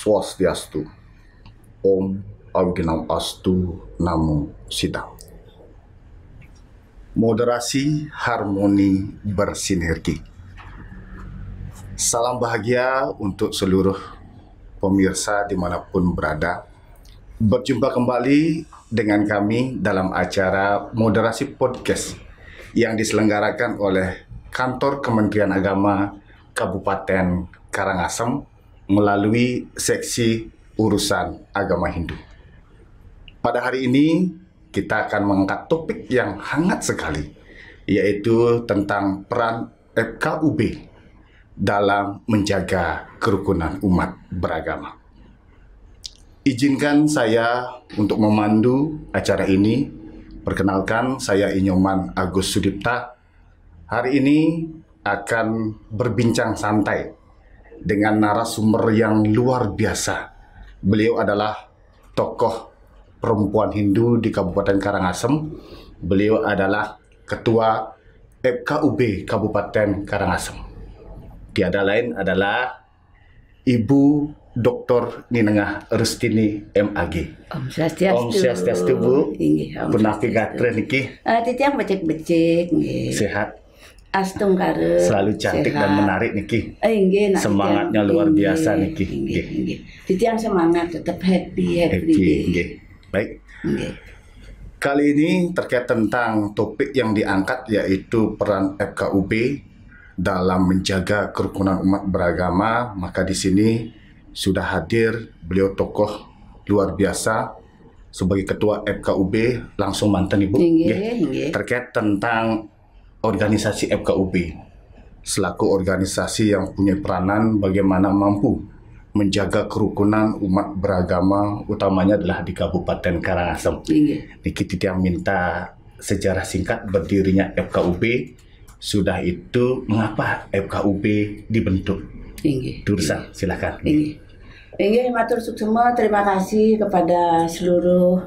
Swastiastu. Om Awinam Astu Namo Sidam. Moderasi harmoni bersinergi. Salam bahagia untuk seluruh pemirsa dimanapun berada. Berjumpa kembali dengan kami dalam acara moderasi podcast yang diselenggarakan oleh Kantor Kementerian Agama Kabupaten Karangasem melalui seksi urusan agama Hindu. Pada hari ini kita akan mengangkat topik yang hangat sekali, yaitu tentang peran FKUB dalam menjaga kerukunan umat beragama. Izinkan saya untuk memandu acara ini. Perkenalkan, saya Inyoman Agus Sudipta. Hari ini akan berbincang santai dengan narasumber yang luar biasa. Beliau adalah tokoh perempuan Hindu di Kabupaten Karangasem. Beliau adalah Ketua FKUB Kabupaten Karangasem. Tiada lain adalah Ibu Dr. Ninengah Rustini MAG. Om Swastiastu. Om Swastiastu, Bu. Punaki gatre niki. Titiang becek-becek. Sehat. Astung kare. Selalu cantik dan menarik niki. Semangatnya luar biasa niki. Titiang semangat, tetap happy. Baik. Kali ini terkait tentang topik yang diangkat, yaitu peran FKUB dalam menjaga kerukunan umat beragama. Maka di sini sudah hadir beliau tokoh luar biasa sebagai Ketua FKUB, langsung mantan Ibu. Terkait tentang organisasi FKUB selaku organisasi yang punya peranan bagaimana mampu menjaga kerukunan umat beragama, utamanya adalah di Kabupaten Karangasem. Niki yang minta sejarah singkat berdirinya FKUB. Sudah itu mengapa FKUB dibentuk? Dursa, silakan. Matur suksema, terima kasih kepada seluruh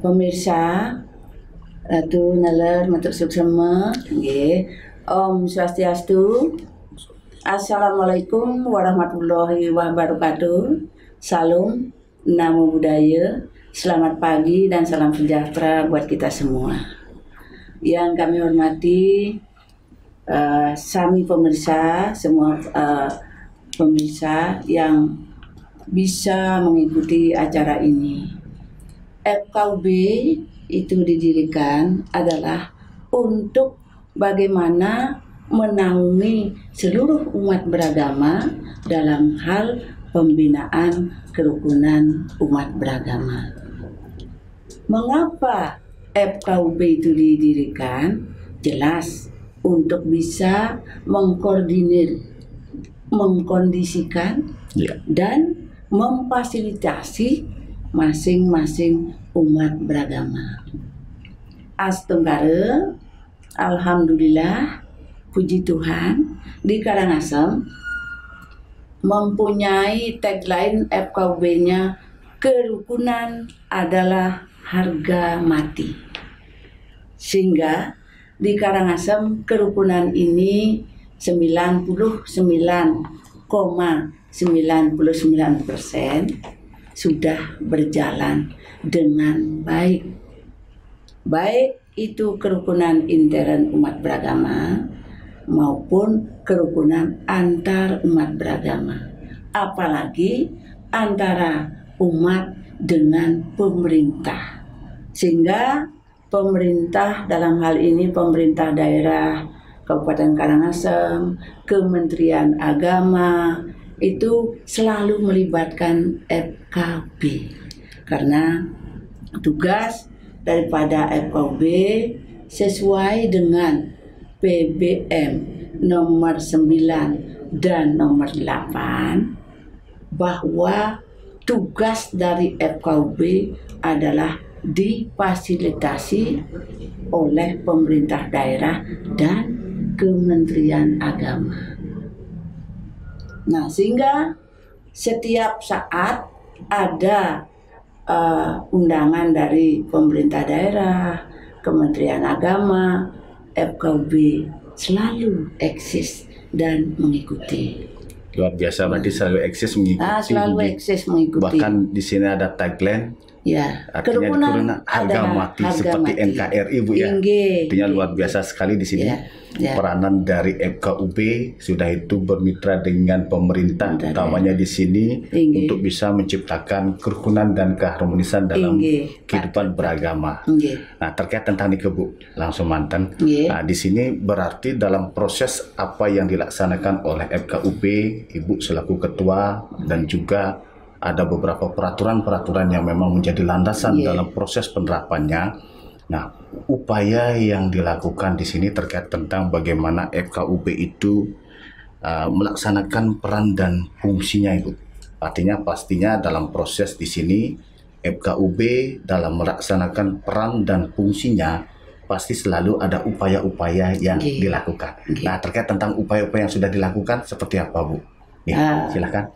pemirsa Ratu Nalar, matur suksema. Om Swastiastu. Assalamualaikum warahmatullahi wabarakatuh. Salam, namo buddhaya. Selamat pagi dan salam sejahtera buat kita semua. Yang kami hormati sami pemirsa, semua pemirsa yang bisa mengikuti acara ini. FKUB itu didirikan adalah untuk bagaimana menaungi seluruh umat beragama dalam hal pembinaan kerukunan umat beragama. Mengapa FKUB itu didirikan? Jelas untuk bisa mengkoordinir, mengkondisikan, dan memfasilitasi masing-masing umat beragama. Astunggara, alhamdulillah, puji Tuhan, di Karangasem mempunyai tagline FKUB-nya, kerukunan adalah harga mati. Sehingga di Karangasem kerukunan ini 99,99% sudah berjalan dengan baik. Baik itu kerukunan intern umat beragama maupun kerukunan antar umat beragama. Apalagi antara umat dengan pemerintah. Sehingga pemerintah dalam hal ini pemerintah daerah Kabupaten Karangasem, Kementerian Agama itu selalu melibatkan FKUB karena tugas daripada FKUB sesuai dengan PBM nomor 9 dan nomor 8 bahwa tugas dari FKUB adalah difasilitasi oleh pemerintah daerah dan Kementerian Agama. Nah, sehingga setiap saat ada undangan dari pemerintah daerah, Kementerian Agama, FKUB selalu eksis dan mengikuti. Luar biasa, berarti selalu eksis mengikuti. Selalu eksis mengikuti. Bahkan di sini ada tagline. Ya, Artinya kerukunan harga mati seperti mati. NKRI Bu ya. Artinya luar biasa sekali di sini. Peranan dari FKUB sudah itu bermitra dengan pemerintah, utamanya di sini untuk bisa menciptakan kerukunan dan keharmonisan dalam kehidupan beragama. Nah, terkait tentang ini Bu, langsung mantan. Nah, di sini berarti dalam proses apa yang dilaksanakan oleh FKUB, Ibu selaku ketua dan juga ada beberapa peraturan-peraturan yang memang menjadi landasan dalam proses penerapannya. Nah, upaya yang dilakukan di sini terkait tentang bagaimana FKUB itu melaksanakan peran dan fungsinya, Ibu. Artinya pastinya dalam proses di sini FKUB dalam melaksanakan peran dan fungsinya pasti selalu ada upaya-upaya yang dilakukan. Nah, terkait tentang upaya-upaya yang sudah dilakukan seperti apa, Bu? Ya, silakan.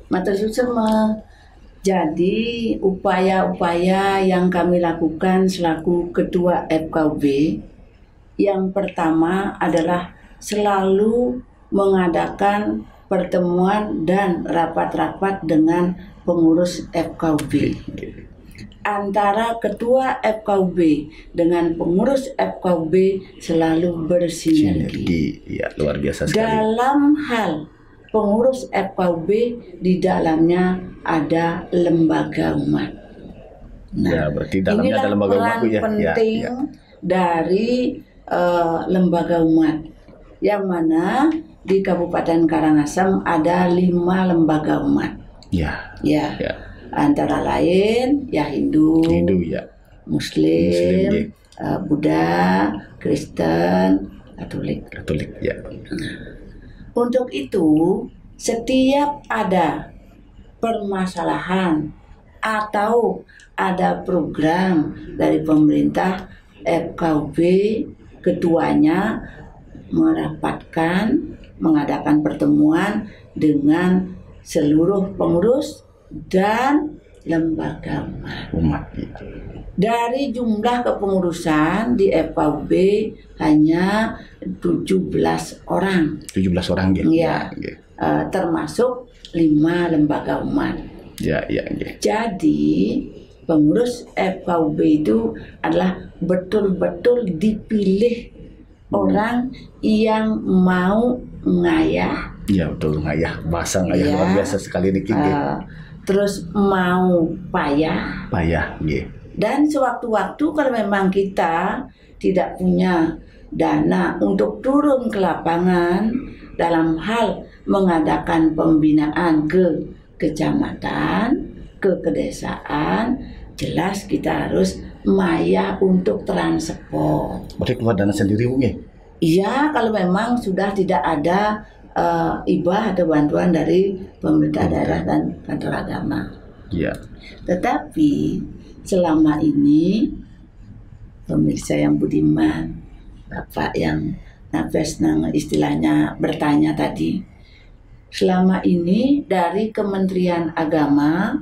Matur suwun. Jadi upaya-upaya yang kami lakukan selaku Ketua FKUB, yang pertama adalah selalu mengadakan pertemuan dan rapat-rapat dengan pengurus FKUB. Antara Ketua FKUB dengan pengurus FKUB selalu bersinergi. Ya, luar biasa sekali. Dalam hal pengurus FKUB, di dalamnya ada lembaga umat. Nah, ya, berarti dalamnya ada lembaga umat, Bu, ya. Penting dari lembaga umat, yang mana di Kabupaten Karangasem ada 5 lembaga umat. Ya. Antara lain ya Hindu, ya. Muslim, Buddha, Kristen, Katolik. Ya. Untuk itu, setiap ada permasalahan atau ada program dari pemerintah, FKUB ketuanya mengadakan pertemuan dengan seluruh pengurus dan lembaga umat. Dari jumlah kepengurusan di FKUB hanya 17 orang. 17 orang gitu. Ya. Termasuk 5 lembaga umat. Ya. Jadi pengurus FKUB itu adalah betul-betul dipilih orang yang mau ngayah. Ya, betul, ngayah. Bahasa ngayah luar biasa sekali nih. Terus mau payah. Dan sewaktu-waktu kalau memang kita tidak punya dana untuk turun ke lapangan dalam hal mengadakan pembinaan ke kecamatan, ke kedesaan, jelas kita harus maya untuk transport. Berarti keluar dana sendiri, Bu? Iya, kalau memang sudah tidak ada hibah atau bantuan dari pemerintah daerah dan kantor agama. Iya. Tetapi selama ini pemirsa yang budiman, Bapak yang nafas istilahnya bertanya tadi, selama ini dari Kementerian Agama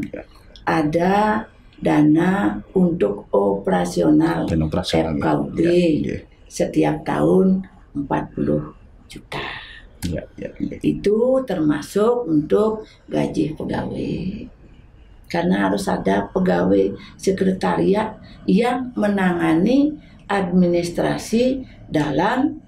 ada dana untuk operasional FKUB setiap tahun 40 juta. Itu termasuk untuk gaji pegawai. Karena harus ada pegawai sekretariat yang menangani administrasi dalam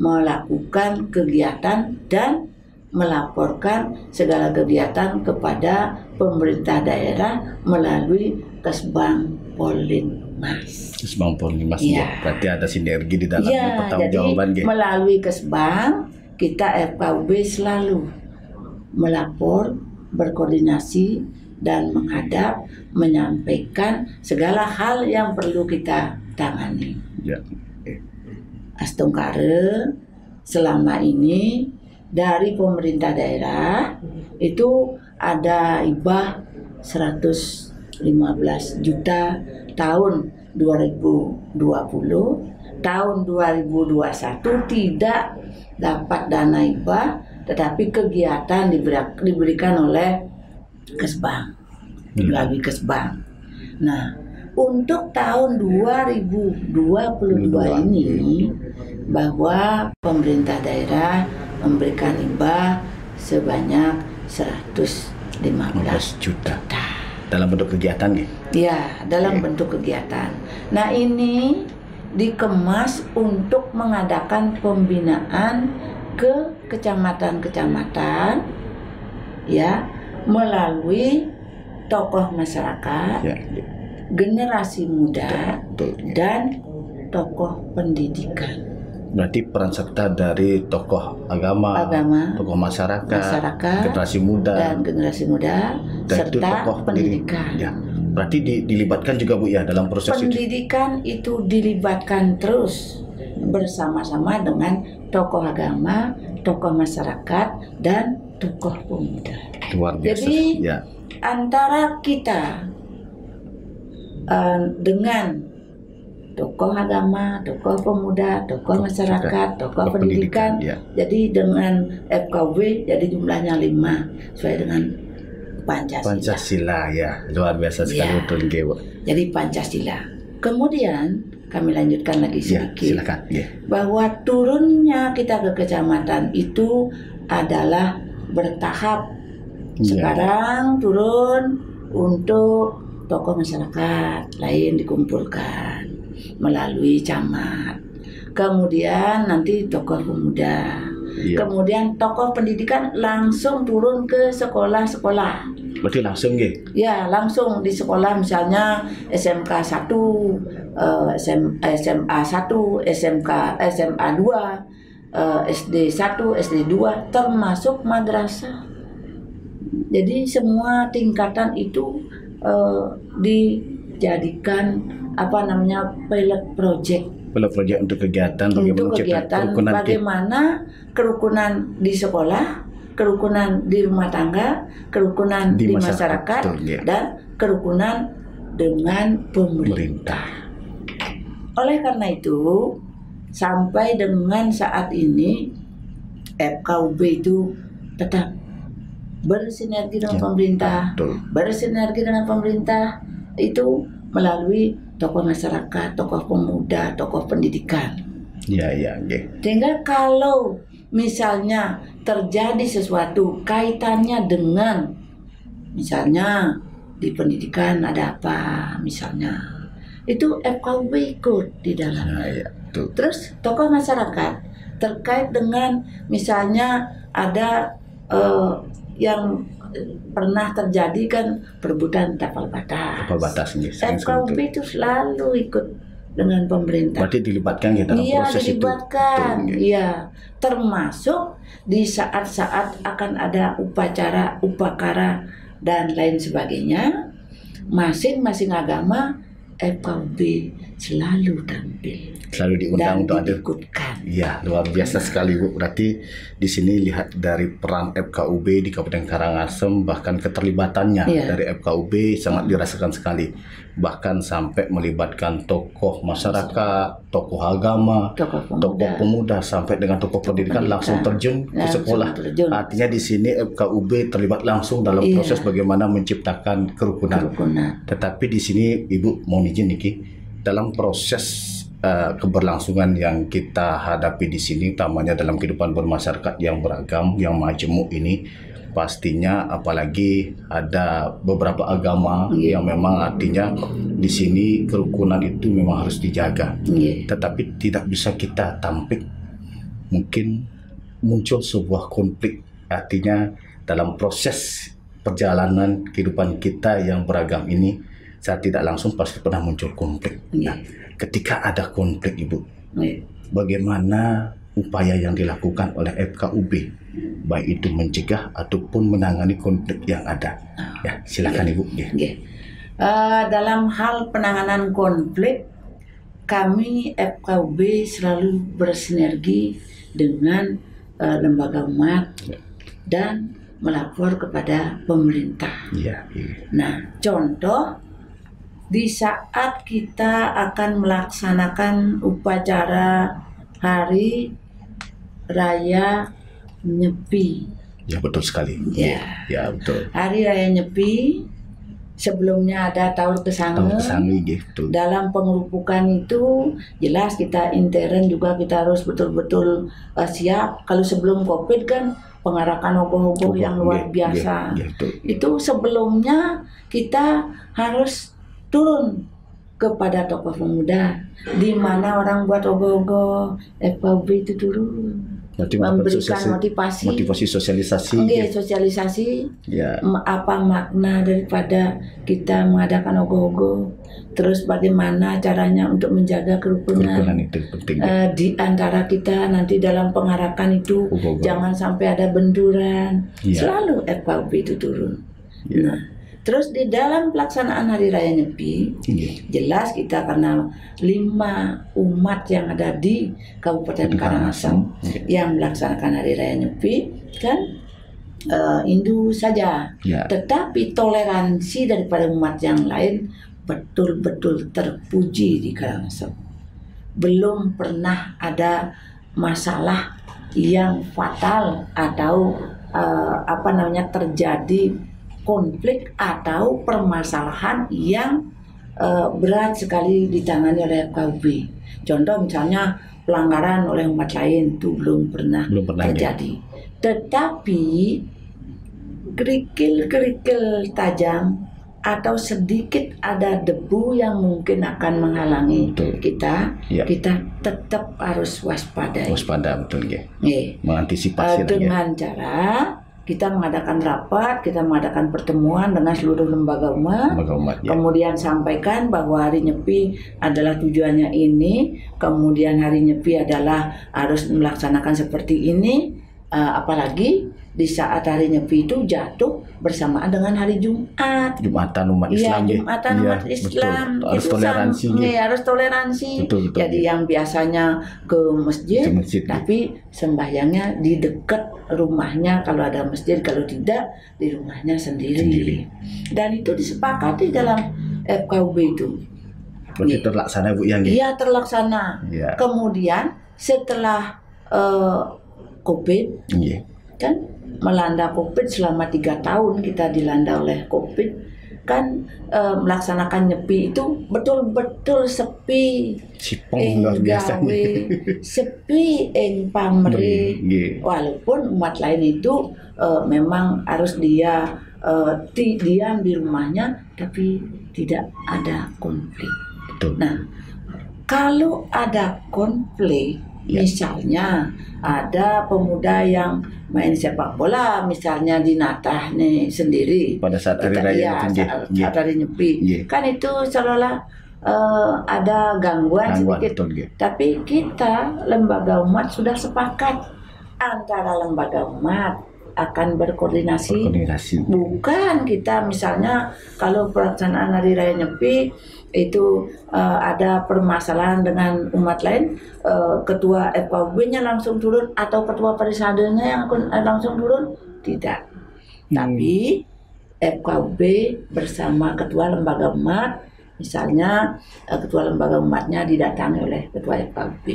melakukan kegiatan dan melaporkan segala kegiatan kepada pemerintah daerah melalui Kesbang Pollinmas. Kesbang Pollinmas, ya. Berarti ada sinergi di dalamnya, pertanggungjawaban. Jadi melalui Kesbang kita FKUB selalu melapor, berkoordinasi dan menghadap, menyampaikan segala hal yang perlu kita tangani. Astungkare selama ini dari pemerintah daerah itu ada hibah 115 juta tahun 2020, tahun 2021 tidak dapat dana hibah, tetapi kegiatan diberikan oleh Kesbang, melalui Kesbang. Nah, untuk tahun 2022 ini bahwa pemerintah daerah memberikan hibah sebanyak 115 juta. Dalam bentuk kegiatan nih? Ya, dalam bentuk kegiatan. Nah, ini dikemas untuk mengadakan pembinaan ke kecamatan-kecamatan ya, melalui tokoh masyarakat, generasi muda, dan tokoh pendidikan. Berarti peran serta dari tokoh agama, tokoh masyarakat, generasi muda, dan serta tokoh pendidikan. Ya. Berarti dilibatkan juga Bu ya dalam proses pendidikan itu dilibatkan terus bersama-sama dengan tokoh agama, tokoh masyarakat, dan tokoh pemuda. Luar biasa. Jadi antara kita dengan tokoh agama, tokoh pemuda, tokoh masyarakat, tokoh pendidikan. Jadi dengan FKUB jadi jumlahnya 5 sesuai dengan Pancasila ya. Luar biasa sekali betul Bu. Jadi Pancasila. Kemudian kami lanjutkan lagi sedikit. Silakan. Bahwa turunnya kita ke kecamatan itu adalah bertahap. Sekarang turun untuk tokoh masyarakat lain dikumpulkan melalui camat. Kemudian nanti tokoh pemuda. Kemudian tokoh pendidikan langsung turun ke sekolah-sekolah. Berarti langsung Ya, langsung di sekolah misalnya SMK 1, SMA 1, SMA 2, SD 1, SD 2 termasuk madrasah. Jadi semua tingkatan itu dijadikan pilot project untuk kegiatan bagaimana kerukunan di sekolah, kerukunan di rumah tangga, kerukunan di masyarakat, dan kerukunan dengan pemerintah. Oleh karena itu, sampai dengan saat ini FKUB itu tetap bersinergi dengan pemerintah, itu melalui tokoh masyarakat, tokoh pemuda, tokoh pendidikan. Sehingga kalau misalnya terjadi sesuatu kaitannya dengan misalnya di pendidikan ada apa misalnya, itu FKUB ikut di dalam. Terus tokoh masyarakat terkait dengan misalnya ada yang pernah terjadi kan perebutan tapal batas. FKUB itu selalu ikut dengan pemerintah. Berarti dilibatkan dalam proses dilibatkan. Iya, termasuk di saat-saat akan ada upacara, upakara dan lain sebagainya. Masing-masing agama FKUB selalu tampil. Selalu diundang untuk hadir. Iya, luar biasa sekali Bu. Berarti di sini lihat dari peran FKUB di Kabupaten Karangasem, bahkan keterlibatannya dari FKUB sangat dirasakan sekali. Bahkan sampai melibatkan tokoh masyarakat, tokoh agama, tokoh pemuda sampai dengan tokoh pendidikan langsung terjun ke sekolah. Artinya di sini FKUB terlibat langsung dalam proses bagaimana menciptakan kerukunan. Tetapi di sini Ibu mau izin Niki, dalam proses keberlangsungan yang kita hadapi di sini, utamanya dalam kehidupan bermasyarakat yang beragam, yang majemuk ini, pastinya apalagi ada beberapa agama yang memang artinya di sini kerukunan itu memang harus dijaga. Tetapi tidak bisa kita tampik mungkin muncul sebuah konflik. Artinya dalam proses perjalanan kehidupan kita yang beragam ini, saya tidak langsung pasti pernah muncul konflik. Nah, ketika ada konflik Ibu, bagaimana upaya yang dilakukan oleh FKUB, baik itu mencegah ataupun menangani konflik yang ada? Ya, silakan Ibu. Dalam hal penanganan konflik, kami FKUB selalu bersinergi dengan lembaga umat dan melapor kepada pemerintah. Nah, contoh di saat kita akan melaksanakan upacara Hari Raya Nyepi. Ya, betul sekali. Ya, betul. Hari Raya Nyepi sebelumnya ada Taur Kesange. Gitu. Dalam pengerupukan itu jelas kita intern juga kita harus betul-betul siap. Kalau sebelum COVID kan pengarakan ogoh-ogoh yang luar biasa. Itu sebelumnya kita harus turun kepada tokoh pemuda, di mana orang buat ogoh-ogoh FKUB itu turun. Memberikan motivasi sosialisasi apa makna daripada kita mengadakan ogoh-ogoh, terus bagaimana caranya untuk menjaga kerukunan itu penting, di antara kita nanti dalam pengarakan itu jangan sampai ada benturan, selalu FKUB itu turun. Nah, terus di dalam pelaksanaan Hari Raya Nyepi, jelas kita karena 5 umat yang ada di Kabupaten Karangasem yang melaksanakan Hari Raya Nyepi kan Hindu saja, tetapi toleransi daripada umat yang lain betul-betul terpuji di Karangasem. Belum pernah ada masalah yang fatal atau terjadi konflik atau permasalahan yang berat sekali ditangani oleh FKUB. Contoh misalnya pelanggaran oleh umat lain itu belum pernah terjadi. Tetapi kerikil-kerikil tajam atau sedikit ada debu yang mungkin akan menghalangi kita, kita tetap harus waspada. Mengantisipasi dengan cara kita mengadakan rapat, kita mengadakan pertemuan dengan seluruh lembaga umat, kemudian sampaikan bahwa Hari Nyepi adalah tujuannya ini, kemudian Hari Nyepi adalah harus melaksanakan seperti ini, apalagi di saat Hari Nyepi itu jatuh bersamaan dengan hari Jumat. Jumatan umat Islam. Jumatan umat Islam. Harus toleransi. Harus toleransi. Jadi yang biasanya ke masjid, tapi sembahyangnya di dekat rumahnya kalau ada masjid, kalau tidak di rumahnya sendiri. Dan itu disepakati dalam FKUB itu. Berarti terlaksana Bu yang Iya, terlaksana. Kemudian setelah COVID, kan melanda COVID selama 3 tahun kita dilanda oleh COVID, kan melaksanakan Nyepi itu betul-betul sepi, sepi pamrih. Walaupun umat lain itu memang harus dia diam di rumahnya, tapi tidak ada konflik. Nah, kalau ada konflik, misalnya ada pemuda yang main sepak bola, misalnya di Natah nih sendiri pada saat Hari Raya saat Hari Nyepi, kan itu seolah-olah ada gangguan sedikit. Tapi kita lembaga umat sudah sepakat, antara lembaga umat akan berkoordinasi. Bukan kita misalnya kalau pelaksanaan Hari Raya Nyepi itu ada permasalahan dengan umat lain, ketua FKUB-nya langsung turun atau ketua perisadenya yang langsung turun, tidak. Tapi FKUB bersama ketua lembaga umat, misalnya ketua lembaga umatnya didatangi oleh ketua FKUB.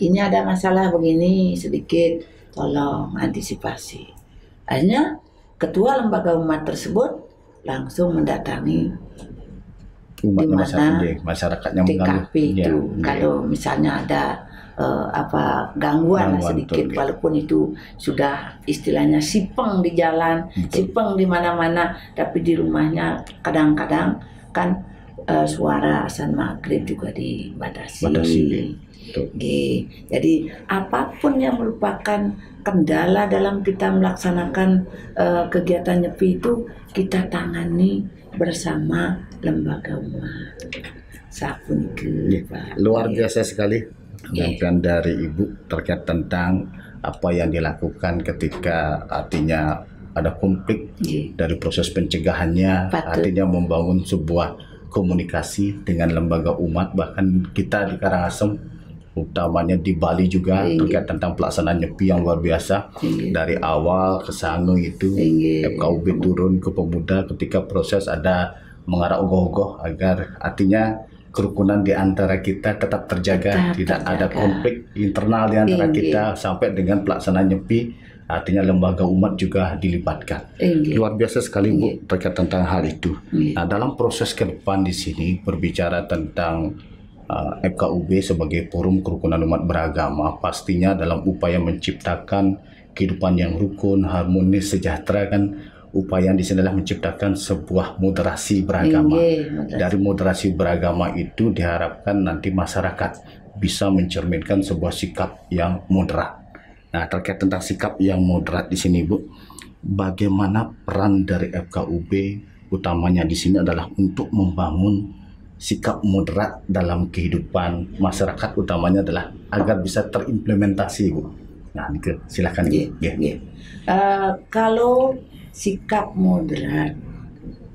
Ini ada masalah begini sedikit, tolong antisipasi. Akhirnya ketua lembaga umat tersebut langsung mendatangi di mana masyarakatnya TKP itu. Kalau misalnya ada gangguan sedikit, walaupun itu sudah istilahnya sipeng di jalan, sipeng di mana-mana, tapi di rumahnya kadang-kadang kan suara azan maghrib juga dibatasi. Jadi apapun yang merupakan kendala dalam kita melaksanakan kegiatan Nyepi itu kita tangani bersama lembaga umat. Luar biasa sekali penyampaian dari Ibu terkait tentang apa yang dilakukan ketika artinya ada konflik dari proses pencegahannya, artinya membangun sebuah komunikasi dengan lembaga umat, bahkan kita di Karangasem utamanya di Bali juga terkait tentang pelaksanaan Nyepi yang luar biasa. Dari awal ke Sange itu FKUB turun ke pemuda ketika proses ada mengarah ogoh-ogoh agar artinya kerukunan di antara kita tetap terjaga, tidak ada konflik internal di antara kita sampai dengan pelaksanaan Nyepi Artinya lembaga umat juga dilibatkan. Luar biasa sekali Bu terkait tentang hal itu. Nah, dalam proses ke depan di sini berbicara tentang FKUB sebagai forum kerukunan umat beragama, pastinya dalam upaya menciptakan kehidupan yang rukun, harmonis, sejahtera, kan upaya di sini adalah menciptakan sebuah moderasi beragama. Dari moderasi beragama itu diharapkan nanti masyarakat bisa mencerminkan sebuah sikap yang moderat. Nah, terkait tentang sikap yang moderat di sini, Bu, bagaimana peran dari FKUB utamanya di sini adalah untuk membangun sikap moderat dalam kehidupan masyarakat, utamanya adalah agar bisa terimplementasi, Bu. Nah, silakan, Bu. Kalau sikap moderat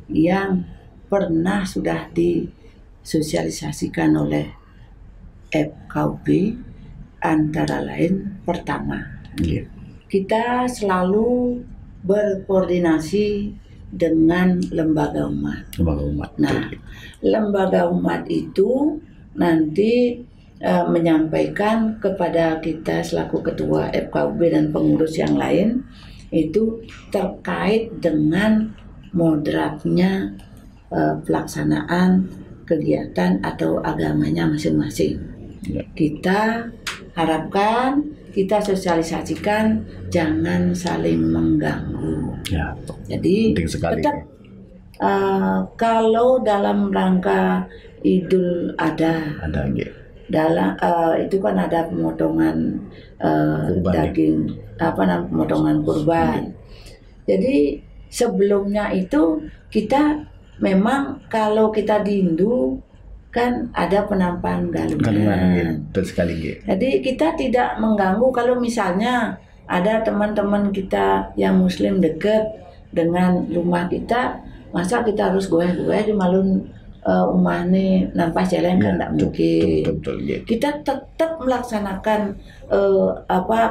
yang pernah sudah disosialisasikan oleh FKUB antara lain, pertama, kita selalu berkoordinasi dengan lembaga umat. Nah, lembaga umat itu nanti menyampaikan kepada kita selaku ketua FKUB dan pengurus yang lain itu terkait dengan moderatnya pelaksanaan kegiatan atau agamanya masing-masing. Kita harapkan, kita sosialisasikan jangan saling mengganggu. Jadi tetap kalau dalam rangka Idul Adha, itu kan ada pemotongan daging, pemotongan kurban. Jadi sebelumnya itu kita memang kalau kita di Hindu kan ada penampakan galungan. Jadi kita tidak mengganggu kalau misalnya ada teman-teman kita yang Muslim dekat dengan rumah kita, masa kita harus goyah-goyah di malun umahne nampak jalan, kan tidak mungkin. Kita tetap melaksanakan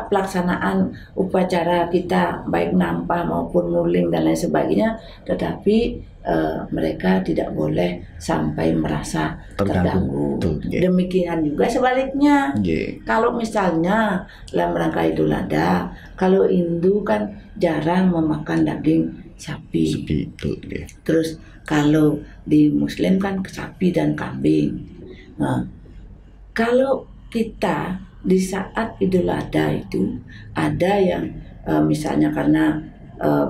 pelaksanaan upacara kita baik nampah maupun nguling dan lain sebagainya, tetapi mereka tidak boleh sampai merasa terganggu. Demikian juga sebaliknya. Kalau misalnya dalam rangka Idul Adha, kalau Hindu kan jarang memakan daging sapi. Terus kalau di Muslim kan sapi dan kambing. Nah, kalau kita di saat Idul Adha itu ada yang misalnya karena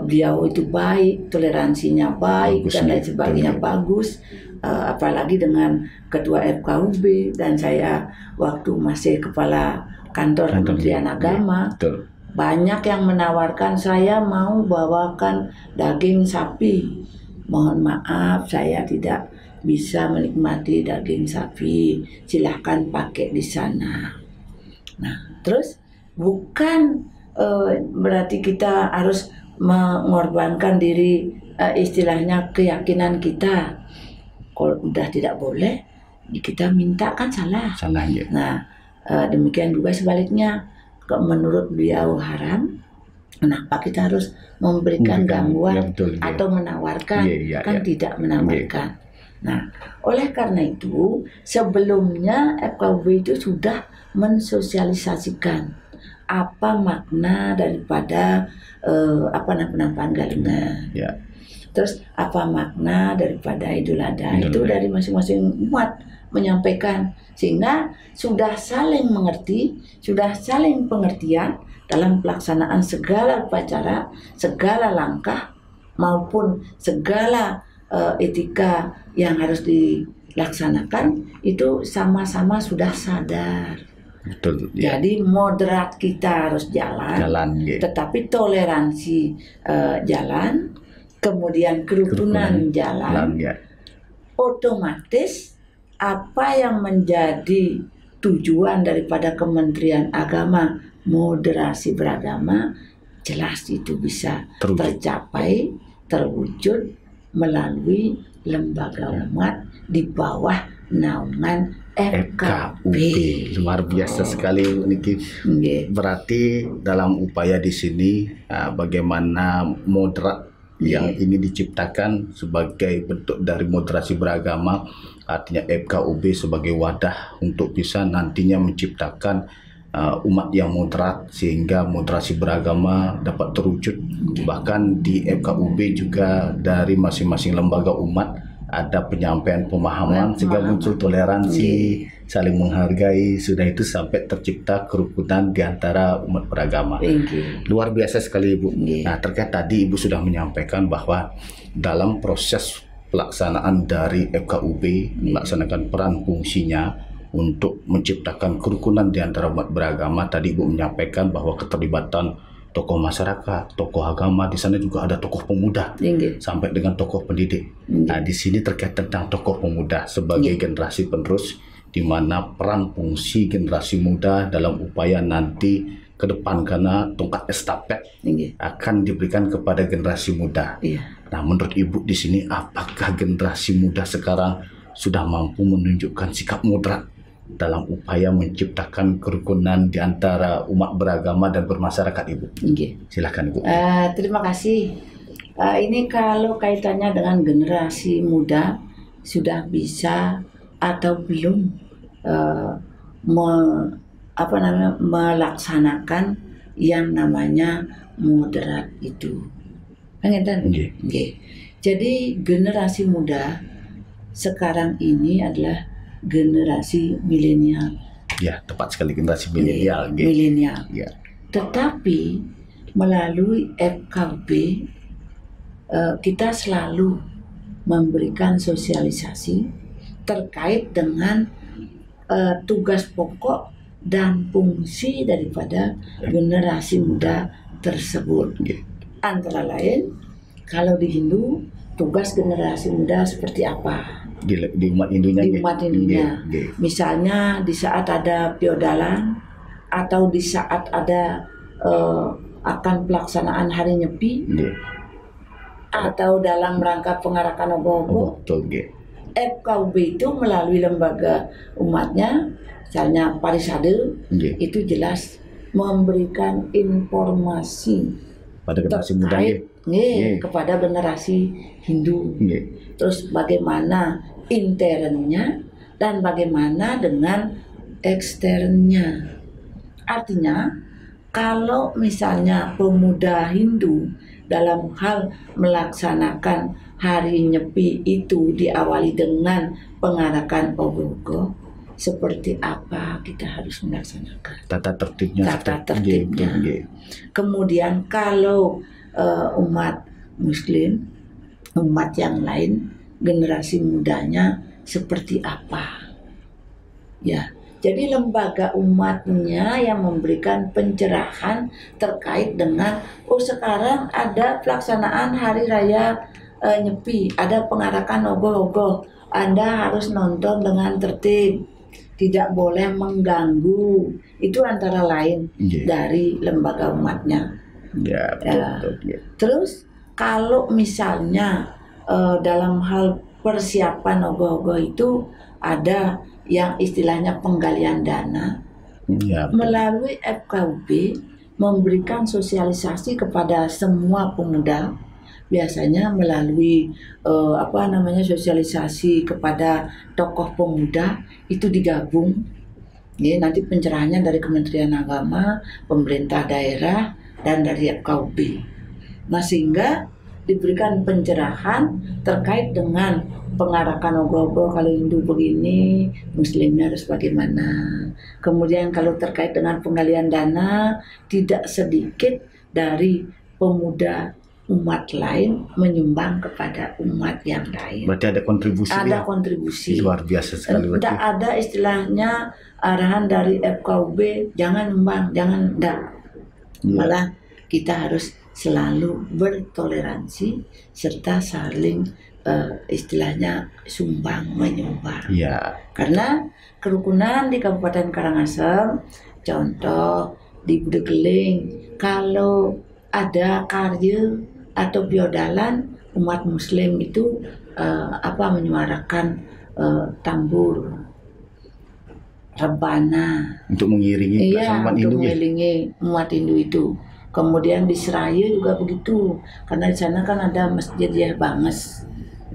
beliau itu baik, toleransinya baik, dan lain sebagainya bagus, apalagi dengan ketua FKUB dan saya waktu masih kepala kantor Kementerian Agama, banyak yang menawarkan saya mau bawakan daging sapi. Mohon maaf, saya tidak bisa menikmati daging sapi, silahkan pakai di sana. Nah, terus bukan berarti kita harus mengorbankan diri, istilahnya keyakinan kita. Kalau udah tidak boleh, kita minta kan salah. Nah, demikian juga sebaliknya, menurut beliau haram, kenapa kita harus memberikan gangguan atau menawarkan? Kan tidak menawarkan. Nah, oleh karena itu sebelumnya FKUB itu sudah mensosialisasikan apa makna daripada penampakan galungan. Terus apa makna daripada Idul Adha itu dari masing-masing umat menyampaikan, sehingga sudah saling mengerti, sudah saling pengertian dalam pelaksanaan segala upacara, segala langkah maupun segala etika yang harus dilaksanakan itu sama-sama sudah sadar. Jadi moderat kita harus jalan, tetapi toleransi jalan, kemudian kerukunan jalan. Otomatis apa yang menjadi tujuan daripada Kementerian Agama, moderasi beragama, jelas itu bisa tercapai, terwujud melalui lembaga umat di bawah naungan FKUB. Luar biasa sekali, Niki. Berarti dalam upaya di sini bagaimana moderat yang ini diciptakan sebagai bentuk dari moderasi beragama, artinya FKUB sebagai wadah untuk bisa nantinya menciptakan umat yang moderat, sehingga moderasi beragama dapat terwujud. Bahkan di FKUB juga dari masing-masing lembaga umat ada penyampaian pemahaman sehingga muncul toleransi, saling menghargai, sudah itu sampai tercipta kerukunan di antara umat beragama. Luar biasa sekali Ibu. Nah, terkait tadi Ibu sudah menyampaikan bahwa dalam proses pelaksanaan dari FKUB melaksanakan peran fungsinya untuk menciptakan kerukunan di antara umat beragama. Tadi Ibu menyampaikan bahwa keterlibatan tokoh masyarakat, tokoh agama, di sana juga ada tokoh pemuda, sampai dengan tokoh pendidik. Nah, di sini terkait tentang tokoh pemuda sebagai generasi penerus, di mana peran fungsi generasi muda dalam upaya nanti ke depan, karena tongkat estafet akan diberikan kepada generasi muda. Nah, menurut Ibu di sini, apakah generasi muda sekarang sudah mampu menunjukkan sikap moderat dalam upaya menciptakan kerukunan di antara umat beragama dan bermasyarakat, Ibu? Silakan Ibu. Terima kasih. Ini kalau kaitannya dengan generasi muda, sudah bisa atau belum melaksanakan yang namanya moderat itu. Jadi generasi muda sekarang ini adalah generasi milenial. Ya, tepat sekali, generasi milenial. Tetapi melalui FKUB kita selalu memberikan sosialisasi terkait dengan tugas pokok dan fungsi daripada generasi muda tersebut. Antara lain, kalau di Hindu, tugas generasi muda seperti apa? Di umat Hindunya. Di umat Hindunya. Misalnya di saat ada piodalan atau di saat ada akan pelaksanaan hari Nyepi, atau dalam rangka pengarakan ogoh-ogoh. FKUB itu melalui lembaga umatnya, misalnya Parisade, itu jelas memberikan informasi pada generasi muda kepada generasi Hindu. Terus bagaimana internnya dan bagaimana dengan eksternnya. Artinya kalau misalnya pemuda Hindu dalam hal melaksanakan hari Nyepi itu diawali dengan pengarakan ogoh-ogoh, seperti apa kita harus melaksanakan tata tertibnya. Kemudian kalau umat Muslim, umat yang lain, generasi mudanya seperti apa? Ya, jadi lembaga umatnya yang memberikan pencerahan terkait dengan sekarang ada pelaksanaan hari raya Nyepi, ada pengarakan ogoh-ogoh, Anda harus nonton dengan tertib, tidak boleh mengganggu. Itu antara lain dari lembaga umatnya. Terus kalau misalnya dalam hal persiapan ogoh-ogoh itu ada yang istilahnya penggalian dana, melalui FKUB memberikan sosialisasi kepada semua pemuda, biasanya melalui sosialisasi kepada tokoh pemuda itu digabung. Nanti pencerahannya dari Kementerian Agama, pemerintah daerah, dan dari FKUB. Nah, sehingga diberikan pencerahan terkait dengan pengarakan ogoh-ogoh, kalau Hindu begini, Muslimnya harus bagaimana. Kemudian kalau terkait dengan penggalian dana, tidak sedikit dari pemuda umat lain menyumbang kepada umat yang lain. Berarti ada kontribusi. Ada kontribusi. Luar biasa sekali. Tidak ada istilahnya arahan dari FKUB jangan nyumbang, jangan enggak. Malah kita harus selalu bertoleransi serta saling istilahnya sumbang menyumbang. Karena kerukunan di Kabupaten Karangasem, contoh di Budegeling, kalau ada karya atau biodalan, umat Muslim itu menyuarakan tambur, rebana untuk mengiringi umat Hindu itu. Kemudian di Seraya juga begitu, karena di sana kan ada masjid Banges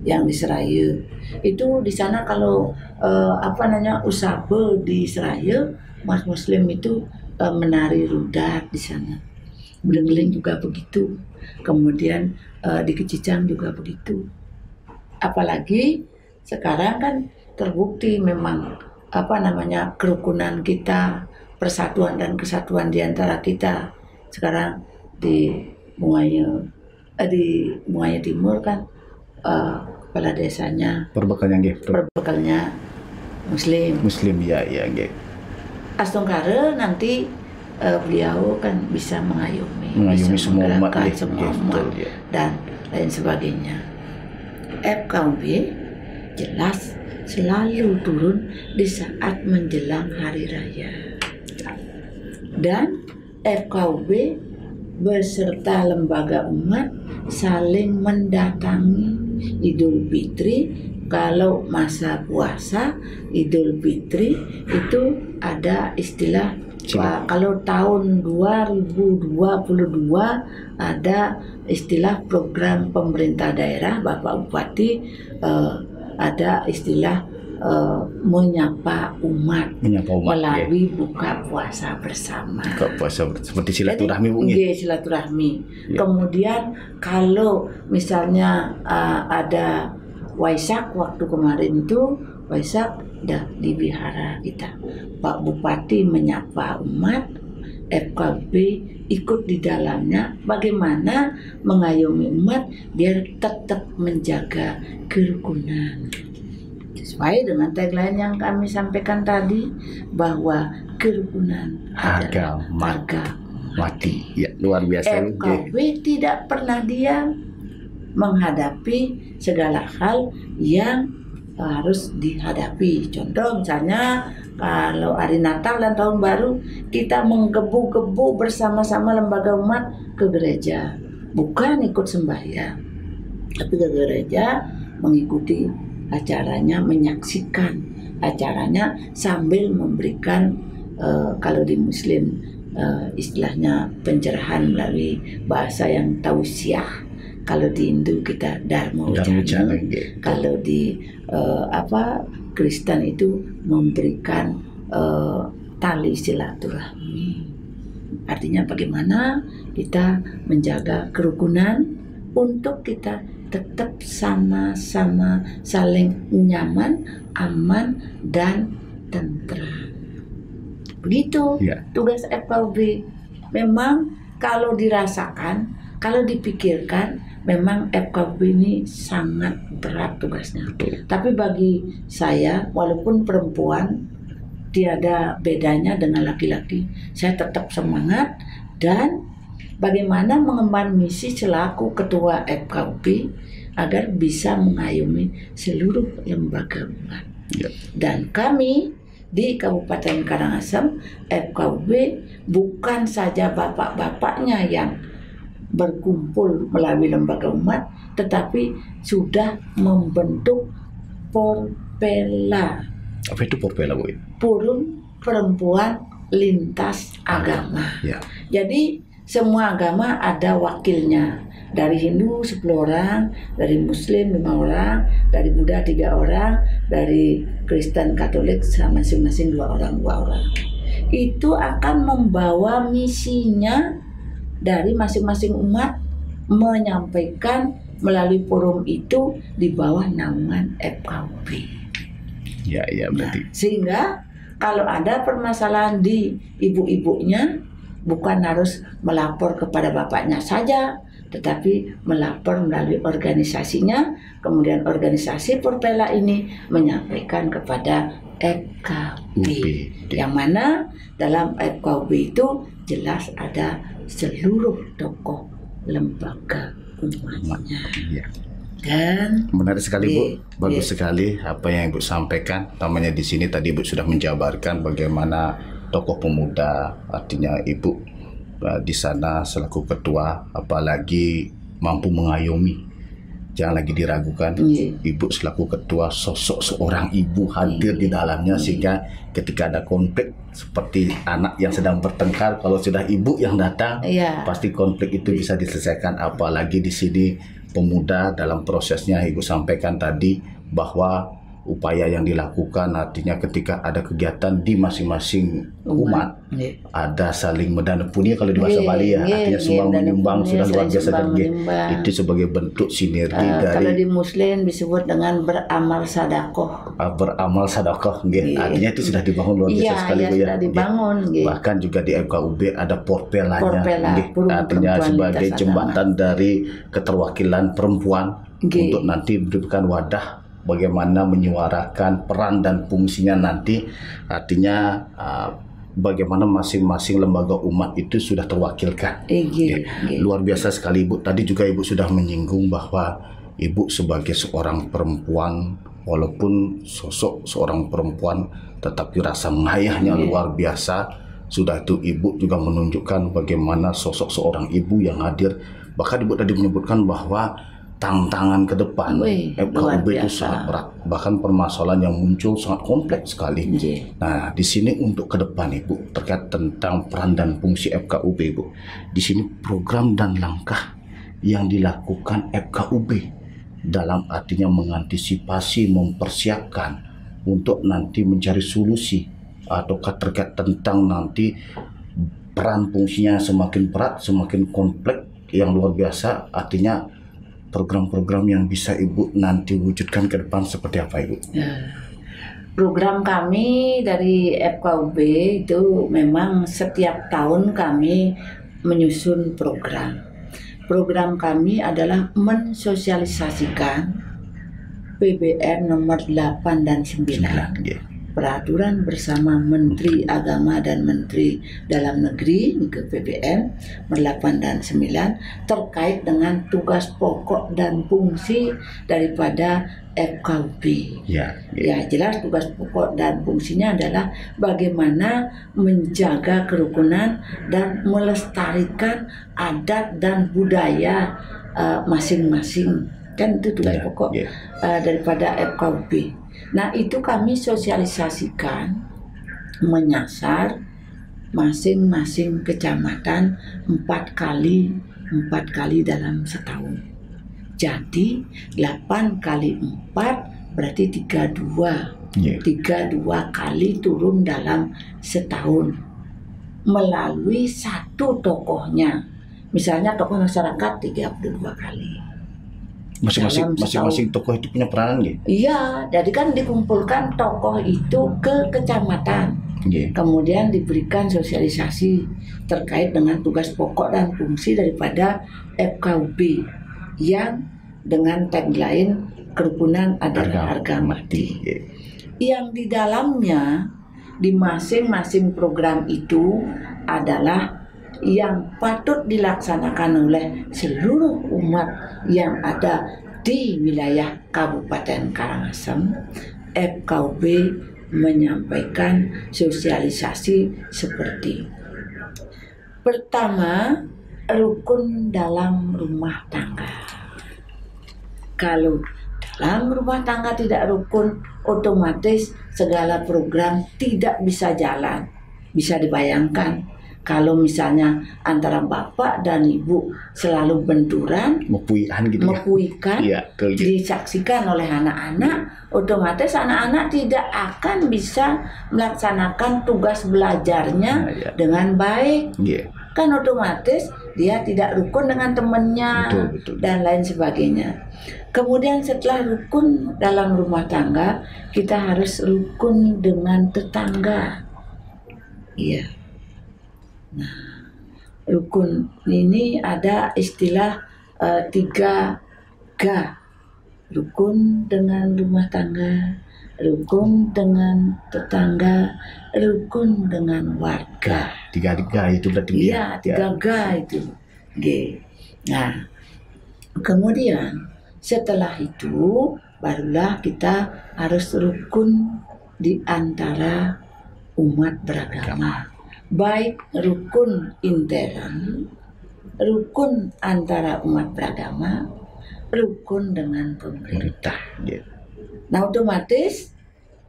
yang di Seraya. Itu di sana kalau usabe di Seraya umat Muslim itu menari rudat di sana. Beling-beling juga begitu. Kemudian di Kecicang juga begitu. Apalagi sekarang kan terbukti memang kerukunan kita, persatuan dan kesatuan di antara kita. Sekarang di Bungaya Timur kan kepala desanya perbekalnya Muslim ya nggih. Astungkare nanti beliau kan bisa mengayomi semua umat, ya. Dan lain sebagainya. FKUB jelas selalu turun di saat menjelang hari raya, dan FKUB beserta lembaga umat saling mendatangi Idul Fitri. Kalau masa puasa Idul Fitri itu ada istilah kalau tahun 2022 ada istilah program pemerintah daerah Bapak Bupati, ada istilah menyapa umat melalui buka puasa bersama. Seperti silaturahmi, Bu. Silaturahmi. Ya. Kemudian kalau misalnya ada Waisak, waktu kemarin itu Waisak di wihara kita, Pak Bupati menyapa umat, FKB ikut di dalamnya, bagaimana mengayomi umat biar tetap menjaga kerukunan. Sesuai dengan tagline yang kami sampaikan tadi, bahwa kerukunan adalah harga mati. Ya, luar biasa. FKB tidak pernah diam menghadapi segala hal yang harus dihadapi. Contoh misalnya kalau hari Natal dan Tahun Baru, kita menggebu-gebu bersama-sama lembaga umat ke gereja, bukan ikut sembahyang, tapi ke gereja mengikuti acaranya, menyaksikan acaranya sambil memberikan kalau di Muslim istilahnya pencerahan melalui bahasa yang tausiah. Kalau di Hindu kita Dharma Wacana, kalau di Kristen itu memberikan tali silaturahmi. Artinya bagaimana kita menjaga kerukunan untuk kita tetap sama-sama saling nyaman, aman, dan tentram. Begitu tugas FKUB. Memang kalau dirasakan, kalau dipikirkan, memang FKUB ini sangat berat tugasnya. Tapi bagi saya, walaupun perempuan tiada bedanya dengan laki-laki, saya tetap semangat dan bagaimana mengemban misi selaku ketua FKUB agar bisa mengayomi seluruh lembaga umat. Dan kami di Kabupaten Karangasem, FKUB bukan saja bapak-bapaknya yang berkumpul melalui lembaga umat, tetapi sudah membentuk Porpela. Apa itu Porpela, Bu? Forum Perempuan Lintas Agama. Jadi semua agama ada wakilnya. Dari Hindu 10 orang, dari Muslim 5 orang, dari Buddha 3 orang, dari Kristen Katolik masing-masing 2 orang. Itu akan membawa misinya dari masing-masing umat, menyampaikan melalui forum itu di bawah naungan FKUB. Berarti. Sehingga kalau ada permasalahan di ibu-ibunya, bukan harus melapor kepada bapaknya saja, tetapi melapor melalui organisasinya, kemudian organisasi Porpela ini menyampaikan kepada FKUB. Yang mana dalam FKUB itu jelas ada seluruh tokoh lembaga umatnya. Dan menarik sekali, Bu. Bagus sekali apa yang Ibu sampaikan. Namanya di sini tadi Ibu sudah menjabarkan bagaimana tokoh pemuda, artinya Ibu di sana selaku ketua, apalagi mampu mengayomi. Jangan lagi diragukan, Ibu selaku ketua, sosok seorang ibu hadir di dalamnya, sehingga ketika ada konflik seperti anak yang sedang bertengkar, kalau sudah ibu yang datang, pasti konflik itu bisa diselesaikan. Apalagi di sini pemuda dalam prosesnya, Ibu sampaikan tadi bahwa upaya yang dilakukan, artinya ketika ada kegiatan di masing-masing umat, ada saling mendanepuni kalau di bahasa Bali ya, artinya sumbang menyumbang sudah luar biasa dan itu sebagai bentuk sinergi dari. Kalau di Muslim disebut dengan beramal sedekah. Beramal sedekah, artinya itu sudah dibangun luar biasa sekali ya. Sudah dibangun. Bahkan juga di FKUB ada porpelanya, artinya sebagai jembatan dari keterwakilan perempuan untuk nanti memberikan wadah bagaimana menyuarakan peran dan fungsinya nanti, artinya bagaimana masing-masing lembaga umat itu sudah terwakilkan. Luar biasa sekali Ibu. Tadi juga Ibu sudah menyinggung bahwa Ibu sebagai seorang perempuan, walaupun sosok seorang perempuan, tetapi rasa mengayahnya luar biasa. Sudah itu Ibu juga menunjukkan bagaimana sosok seorang ibu yang hadir. Bahkan Ibu tadi menyebutkan bahwa tantangan ke depan FKUB itu sangat berat, bahkan permasalahan yang muncul sangat kompleks sekali. Nah, di sini untuk ke depan Ibu terkait tentang peran dan fungsi FKUB Ibu, di sini program dan langkah yang dilakukan FKUB dalam artinya mengantisipasi, mempersiapkan untuk nanti mencari solusi ataukah terkait tentang nanti peran fungsinya semakin berat, semakin kompleks yang luar biasa, artinya program-program yang bisa Ibu nanti wujudkan ke depan seperti apa Ibu? Program kami dari FKUB itu memang setiap tahun kami menyusun program. Program kami adalah mensosialisasikan PBR nomor 8 dan 9. Peraturan bersama Menteri Agama dan Menteri Dalam Negeri ke PBN nomor 8 dan 9 terkait dengan tugas pokok dan fungsi daripada FKUB. Ya, jelas tugas pokok dan fungsinya adalah bagaimana menjaga kerukunan dan melestarikan adat dan budaya masing-masing. Kan itu tugas pokok daripada FKUB. Nah, itu kami sosialisasikan menyasar masing-masing kecamatan 4 kali dalam setahun. Jadi 8 kali 4 berarti 32. 32 kali turun dalam setahun melalui satu tokohnya. Misalnya tokoh masyarakat 32 kali. Masing-masing tokoh itu punya peranan gitu? Iya, jadi kan dikumpulkan tokoh itu ke kecamatan. Kemudian diberikan sosialisasi terkait dengan tugas pokok dan fungsi daripada FKUB yang dengan tagline kerukunan adalah harga mati. Yang di dalamnya di masing-masing program itu adalah yang patut dilaksanakan oleh seluruh umat yang ada di wilayah Kabupaten Karangasem. FKUB menyampaikan sosialisasi seperti pertama, rukun dalam rumah tangga. Kalau dalam rumah tangga tidak rukun, otomatis segala program tidak bisa jalan. Bisa dibayangkan kalau misalnya antara bapak dan ibu selalu benturan, mepuikan, disaksikan oleh anak-anak, otomatis anak-anak tidak akan bisa melaksanakan tugas belajarnya dengan baik. Kan otomatis dia tidak rukun dengan temannya dan lain sebagainya. Kemudian setelah rukun dalam rumah tangga, kita harus rukun dengan tetangga. Nah, rukun ini ada istilah 3G. Rukun dengan rumah tangga, rukun dengan tetangga, rukun dengan warga. 3G itu berarti? Iya, 3G itu. Nah, kemudian setelah itu barulah kita harus rukun di antara umat beragama. Baik rukun intern, rukun antara umat beragama, rukun dengan pemerintah. Nah, otomatis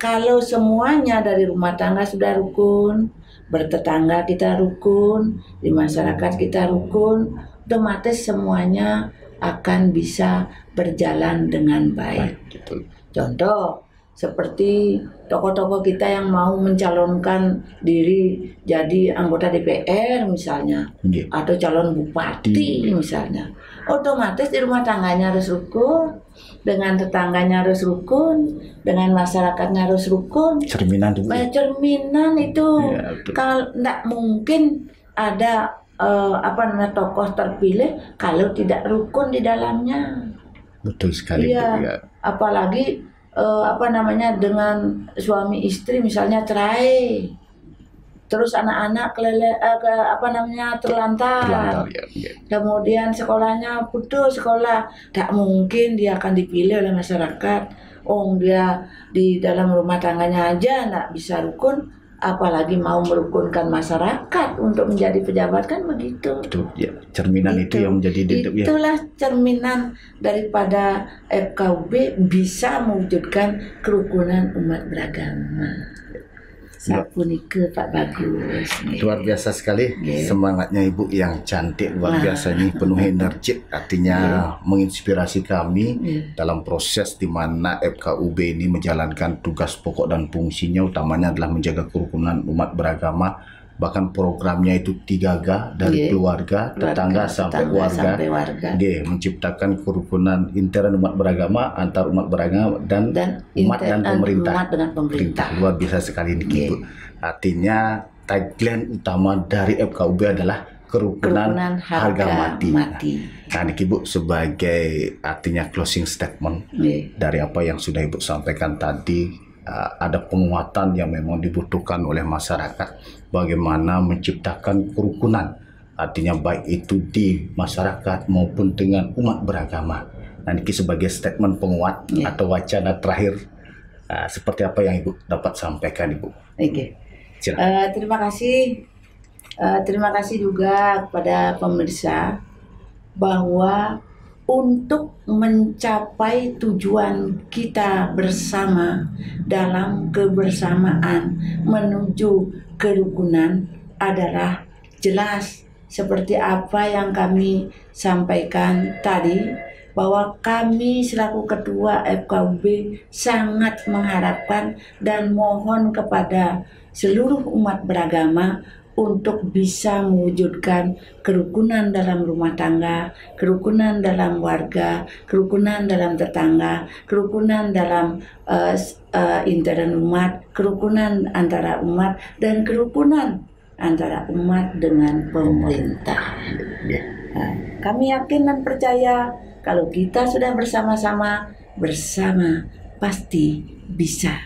kalau semuanya dari rumah tangga sudah rukun, bertetangga kita rukun, di masyarakat kita rukun, otomatis semuanya akan bisa berjalan dengan baik. Contoh, seperti tokoh-tokoh kita yang mau mencalonkan diri jadi anggota DPR misalnya, atau calon bupati misalnya, otomatis di rumah tangganya harus rukun, dengan tetangganya harus rukun, dengan masyarakatnya harus rukun. Cerminan cerminan itu kalau tidak mungkin ada tokoh terpilih kalau tidak rukun di dalamnya. Betul sekali. Iya. Apalagi dengan suami istri misalnya cerai, terus anak-anak terlantar, kemudian sekolahnya putus sekolah, tak mungkin dia akan dipilih oleh masyarakat. Dia di dalam rumah tangganya aja nggak bisa rukun, apalagi mau merukunkan masyarakat untuk menjadi pejabat, kan begitu. Betul, ya. Cerminan itu yang menjadi itulah cerminan daripada FKUB bisa mewujudkan kerukunan umat beragama. Sapunike Pak Bagus. Luar biasa sekali semangatnya Ibu yang cantik, luar biasa nih, penuh energi, artinya menginspirasi kami dalam proses di mana FKUB ini menjalankan tugas pokok dan fungsinya utamanya adalah menjaga kerukunan umat beragama. Bahkan programnya itu 3G dari keluarga, tetangga sampai warga. Menciptakan kerukunan intern umat beragama, antar umat beragama dan umat dan pemerintah. Luar biasa sekali ini Ibu. Artinya tagline utama dari FKUB adalah kerukunan harga mati. Nah, ini Ibu sebagai artinya closing statement dari apa yang sudah Ibu sampaikan tadi. Ada penguatan yang memang dibutuhkan oleh masyarakat, bagaimana menciptakan kerukunan, artinya baik itu di masyarakat maupun dengan umat beragama. Nanti sebagai statement penguat atau wacana terakhir, seperti apa yang Ibu dapat sampaikan Ibu? Terima kasih juga kepada pemirsa bahwa untuk mencapai tujuan kita bersama dalam kebersamaan menuju kerukunan adalah jelas seperti apa yang kami sampaikan tadi, bahwa kami selaku Ketua FKUB sangat mengharapkan dan mohon kepada seluruh umat beragama untuk bisa mewujudkan kerukunan dalam rumah tangga, kerukunan dalam warga, kerukunan dalam tetangga, kerukunan dalam intern umat, kerukunan antara umat, dan kerukunan antara umat dengan pemerintah. Kami yakin dan percaya kalau kita sudah bersama-sama, pasti bisa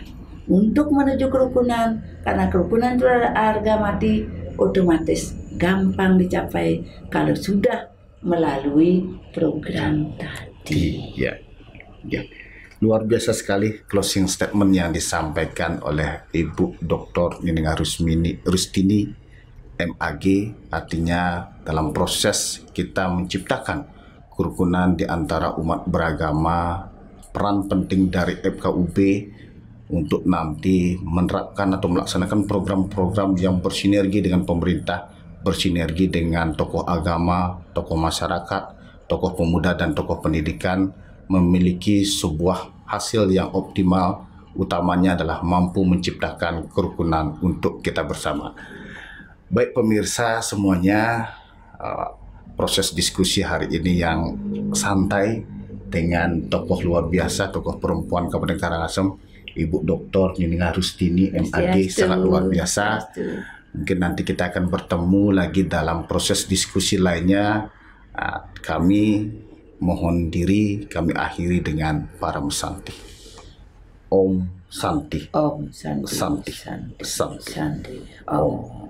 untuk menuju kerukunan, karena kerukunan itu harga mati, otomatis gampang dicapai kalau sudah melalui program tadi. Luar biasa sekali closing statement yang disampaikan oleh Ibu Dr. Nining Rustini MAG, artinya dalam proses kita menciptakan kerukunan di antara umat beragama, peran penting dari FKUB untuk nanti menerapkan atau melaksanakan program-program yang bersinergi dengan pemerintah, bersinergi dengan tokoh agama, tokoh masyarakat, tokoh pemuda, dan tokoh pendidikan, memiliki sebuah hasil yang optimal, utamanya adalah mampu menciptakan kerukunan untuk kita bersama. Baik pemirsa semuanya, proses diskusi hari ini yang santai dengan tokoh luar biasa, tokoh perempuan Kabupaten Karangasem, Ibu Dr. Nining Rustini MAG, sangat luar biasa. Mungkin nanti kita akan bertemu lagi dalam proses diskusi lainnya. Kami mohon diri, kami akhiri dengan para Santi. Om Santi. Om Santi. Santi. Santi. Santi. Santi. Om.